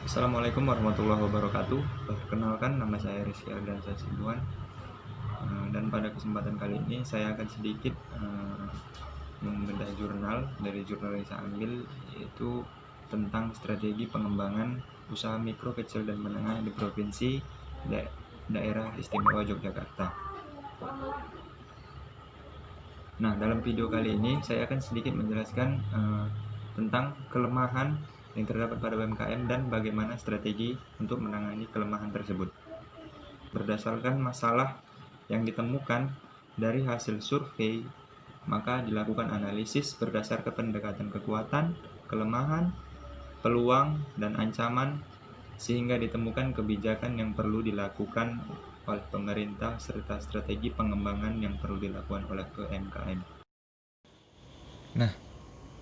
Assalamualaikum warahmatullahi wabarakatuh. Perkenalkan, nama saya Rizky Ardansyah Sibuan. Dan pada kesempatan kali ini saya akan sedikit membedah jurnal dari jurnal yang saya ambil, yaitu tentang strategi pengembangan usaha mikro, kecil, dan menengah di provinsi daerah istimewa Yogyakarta. Nah, dalam video kali ini saya akan sedikit menjelaskan tentang kelemahan yang terdapat pada UMKM dan bagaimana strategi untuk menangani kelemahan tersebut. Berdasarkan masalah yang ditemukan dari hasil survei, maka dilakukan analisis berdasarkan pendekatan kekuatan, kelemahan, peluang, dan ancaman, sehingga ditemukan kebijakan yang perlu dilakukan oleh pemerintah serta strategi pengembangan yang perlu dilakukan oleh UMKM. Nah,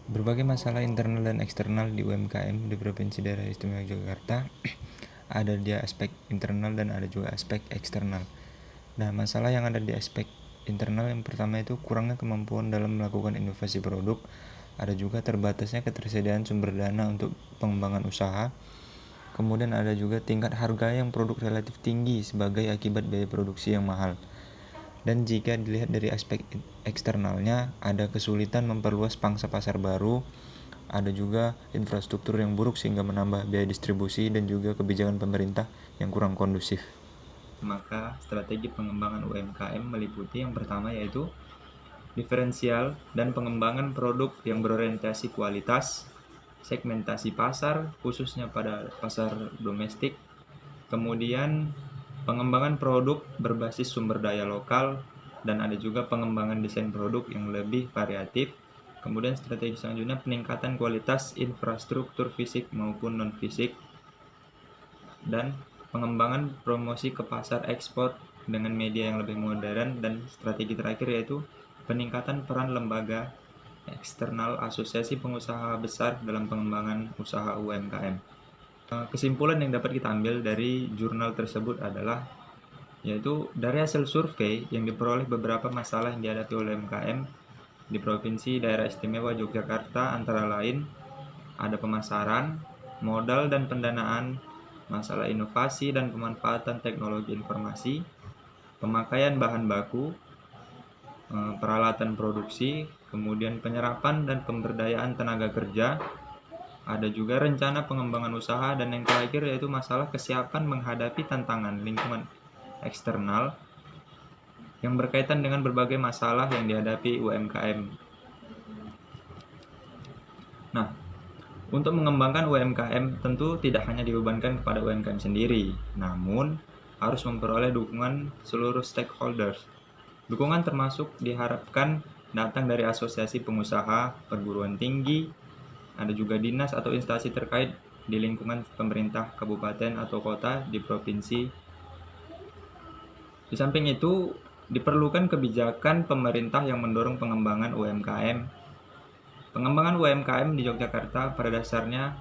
berbagai masalah internal dan eksternal di UMKM di Provinsi Daerah Istimewa Yogyakarta ada di aspek internal dan ada juga aspek eksternal. Nah, masalah yang ada di aspek internal yang pertama itu kurangnya kemampuan dalam melakukan inovasi produk, ada juga terbatasnya ketersediaan sumber dana untuk pengembangan usaha. Kemudian ada juga tingkat harga yang produk relatif tinggi sebagai akibat biaya produksi yang mahal. Dan jika dilihat dari aspek eksternalnya, ada kesulitan memperluas pangsa pasar baru, ada juga infrastruktur yang buruk sehingga menambah biaya distribusi dan juga kebijakan pemerintah yang kurang kondusif. Maka strategi pengembangan UMKM meliputi yang pertama yaitu diferensial dan pengembangan produk yang berorientasi kualitas, segmentasi pasar khususnya pada pasar domestik, kemudian pengembangan produk berbasis sumber daya lokal, dan ada juga pengembangan desain produk yang lebih variatif. Kemudian strategi selanjutnya peningkatan kualitas infrastruktur fisik maupun non-fisik, dan pengembangan promosi ke pasar ekspor dengan media yang lebih modern, dan strategi terakhir yaitu peningkatan peran lembaga eksternal asosiasi pengusaha besar dalam pengembangan usaha UMKM. Kesimpulan yang dapat kita ambil dari jurnal tersebut adalah yaitu dari hasil survei yang diperoleh beberapa masalah yang dihadapi oleh UMKM di Provinsi Daerah Istimewa Yogyakarta antara lain ada pemasaran, modal dan pendanaan, masalah inovasi dan pemanfaatan teknologi informasi, pemakaian bahan baku, peralatan produksi, kemudian penyerapan dan pemberdayaan tenaga kerja, ada juga rencana pengembangan usaha, dan yang terakhir yaitu masalah kesiapan menghadapi tantangan lingkungan eksternal yang berkaitan dengan berbagai masalah yang dihadapi UMKM. Nah, untuk mengembangkan UMKM tentu tidak hanya dibebankan kepada UMKM sendiri, namun harus memperoleh dukungan seluruh stakeholders. Dukungan termasuk diharapkan datang dari asosiasi pengusaha, perguruan tinggi, ada juga dinas atau instansi terkait di lingkungan pemerintah kabupaten atau kota di provinsi. Di samping itu, diperlukan kebijakan pemerintah yang mendorong pengembangan UMKM. Pengembangan UMKM di Yogyakarta pada dasarnya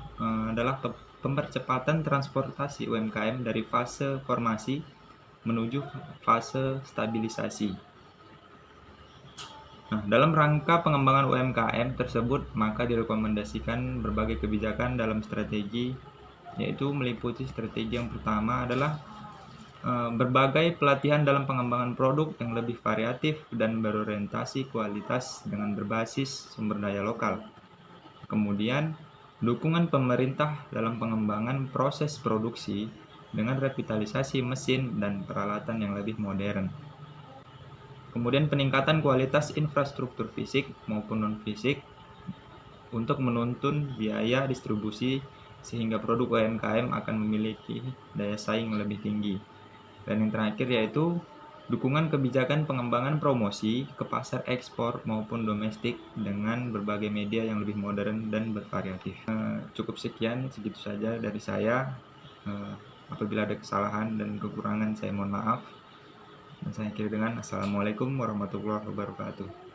adalah pempercepatan transportasi UMKM dari fase formasi menuju fase stabilisasi. Nah, dalam rangka pengembangan UMKM tersebut, maka direkomendasikan berbagai kebijakan dalam strategi, yaitu meliputi strategi yang pertama adalah berbagai pelatihan dalam pengembangan produk yang lebih variatif dan berorientasi kualitas dengan berbasis sumber daya lokal. Kemudian, dukungan pemerintah dalam pengembangan proses produksi dengan revitalisasi mesin dan peralatan yang lebih modern. Kemudian peningkatan kualitas infrastruktur fisik maupun non-fisik untuk menuntun biaya distribusi sehingga produk UMKM akan memiliki daya saing lebih tinggi. Dan yang terakhir yaitu dukungan kebijakan pengembangan promosi ke pasar ekspor maupun domestik dengan berbagai media yang lebih modern dan bervariatif. Cukup sekian, segitu saja dari saya. Apabila ada kesalahan dan kekurangan saya mohon maaf. Dan saya akhiri dengan Assalamualaikum warahmatullahi wabarakatuh.